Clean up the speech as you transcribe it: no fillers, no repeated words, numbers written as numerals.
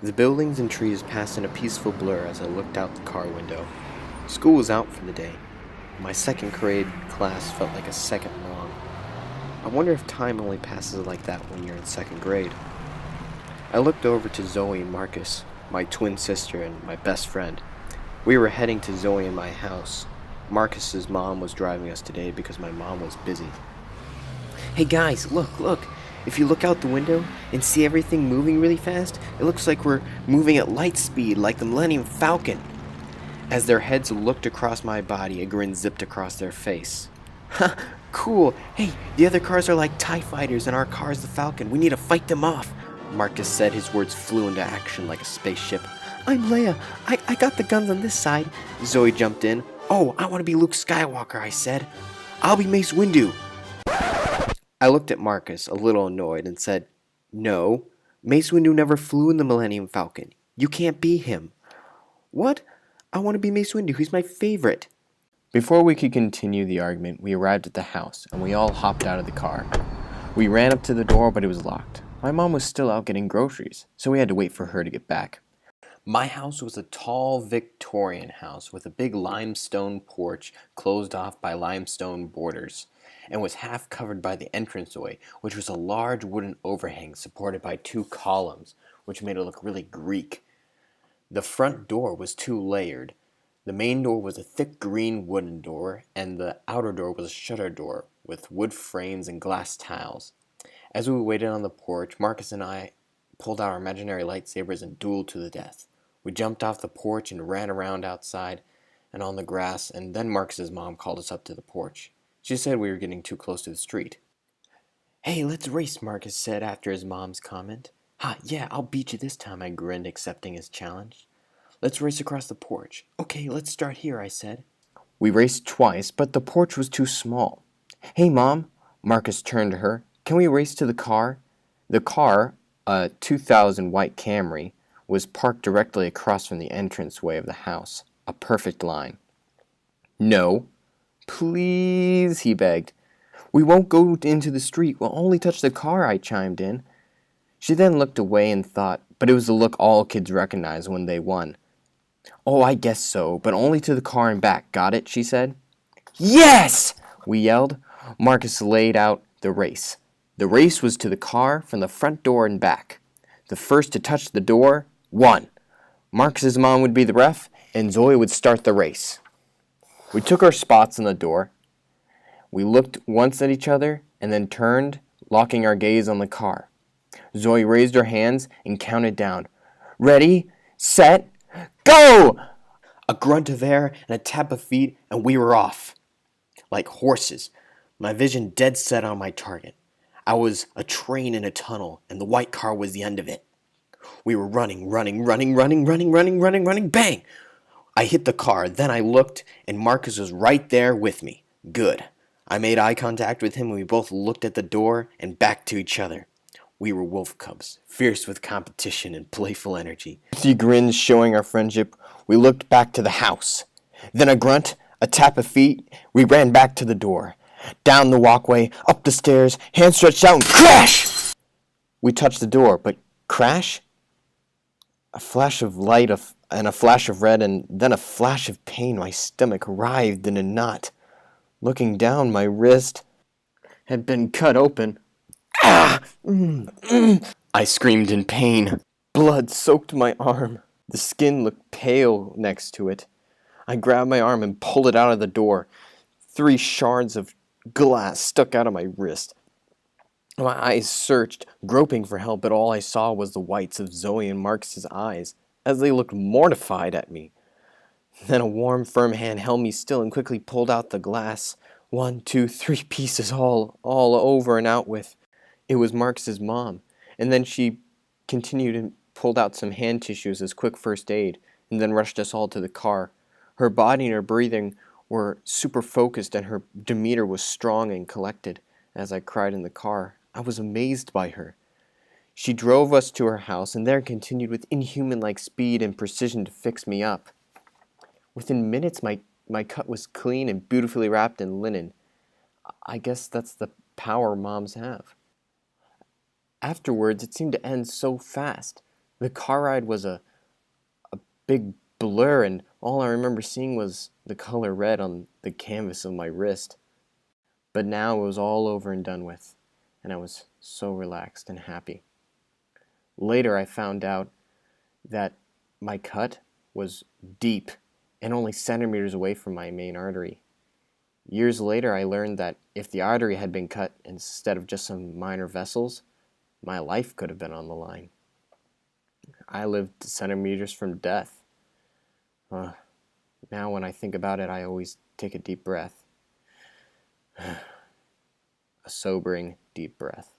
The buildings and trees passed in a peaceful blur as I looked out the car window. School was out for the day. My second grade class felt like a second long. I wonder if time only passes like that when you're in second grade. I looked over to Zoe and Marcus, my twin sister and my best friend. We were heading to Zoe and my house. Marcus's mom was driving us today because my mom was busy. Hey guys, look. If you look out the window and see everything moving really fast, it looks like we're moving at light speed like the Millennium Falcon. As their heads looked across my body, a grin zipped across their face. Ha, cool. Hey, the other cars are like TIE fighters and our car's the Falcon. We need to fight them off. Marcus said, his words flew into action like a spaceship. I'm Leia. I got the guns on this side. Zoe jumped in. Oh, I want to be Luke Skywalker, I said. I'll be Mace Windu. I looked at Marcus, a little annoyed, and said, No, Mace Windu never flew in the Millennium Falcon. You can't be him. What? I want to be Mace Windu. He's my favorite. Before we could continue the argument, we arrived at the house, and we all hopped out of the car. We ran up to the door, but it was locked. My mom was still out getting groceries, so we had to wait for her to get back. My house was a tall Victorian house with a big limestone porch closed off by limestone borders, and was half covered by the entranceway, which was a large wooden overhang supported by two columns, which made it look really Greek. The front door was two-layered. The main door was a thick green wooden door, and the outer door was a shutter door with wood frames and glass tiles. As we waited on the porch, Marcus and I pulled out our imaginary lightsabers and dueled to the death. We jumped off the porch and ran around outside and on the grass, and then Marcus's mom called us up to the porch. She said we were getting too close to the street. Hey, let's race, Marcus said after his mom's comment. Ha, yeah, I'll beat you this time, I grinned, accepting his challenge. Let's race across the porch. Okay, let's start here, I said. We raced twice, but the porch was too small. Hey, Mom, Marcus turned to her. Can we race to the car? The car, a 2000 white Camry, was parked directly across from the entranceway of the house, a perfect line. No. Please, he begged. We won't go into the street. We'll only touch the car, I chimed in. She then looked away and thought, but it was the look all kids recognize when they won. Oh, I guess so, but only to the car and back. Got it? She said. Yes! We yelled. Marcus laid out the race. The race was to the car from the front door and back. The first to touch the door won. Marcus's mom would be the ref, and Zoe would start the race. We took our spots on the door. We looked once at each other and then turned, locking our gaze on the car. Zoe raised her hands and counted down. Ready, set, go! A grunt of air and a tap of feet, and we were off. Like horses, my vision dead set on my target. I was a train in a tunnel, and the white car was the end of it. We were running, bang! I hit the car, then I looked, and Marcus was right there with me. Good. I made eye contact with him, and we both looked at the door and back to each other. We were wolf cubs, fierce with competition and playful energy. With the grins showing our friendship, we looked back to the house. Then a grunt, a tap of feet, we ran back to the door. Down the walkway, up the stairs, hands stretched out, and crash! We touched the door, but crash? A flash of light and a flash of red, and then a flash of pain. My stomach writhed in a knot. Looking down, my wrist had been cut open. Ah! I screamed in pain. Blood soaked my arm. The skin looked pale next to it. I grabbed my arm and pulled it out of the door. 3 shards of glass stuck out of my wrist. My eyes searched, groping for help, but all I saw was the whites of Zoe and Marcus's eyes, as they looked mortified at me. Then a warm, firm hand held me still and quickly pulled out the glass. 1, 2, 3 pieces all over and out with. It was Marcus's mom, and then she continued and pulled out some hand tissues as quick first aid, and then rushed us all to the car. Her body and her breathing were super focused, and her demeanor was strong and collected. As I cried in the car, I was amazed by her. She drove us to her house and there continued with inhuman-like speed and precision to fix me up. Within minutes, my cut was clean and beautifully wrapped in linen. I guess that's the power moms have. Afterwards, it seemed to end so fast. The car ride was a big blur, and all I remember seeing was the color red on the canvas of my wrist. But now it was all over and done with, and I was so relaxed and happy. Later, I found out that my cut was deep and only centimeters away from my main artery. Years later, I learned that if the artery had been cut instead of just some minor vessels, my life could have been on the line. I lived centimeters from death. Uh, Now, when I think about it, I always take a deep breath. A sobering, deep breath.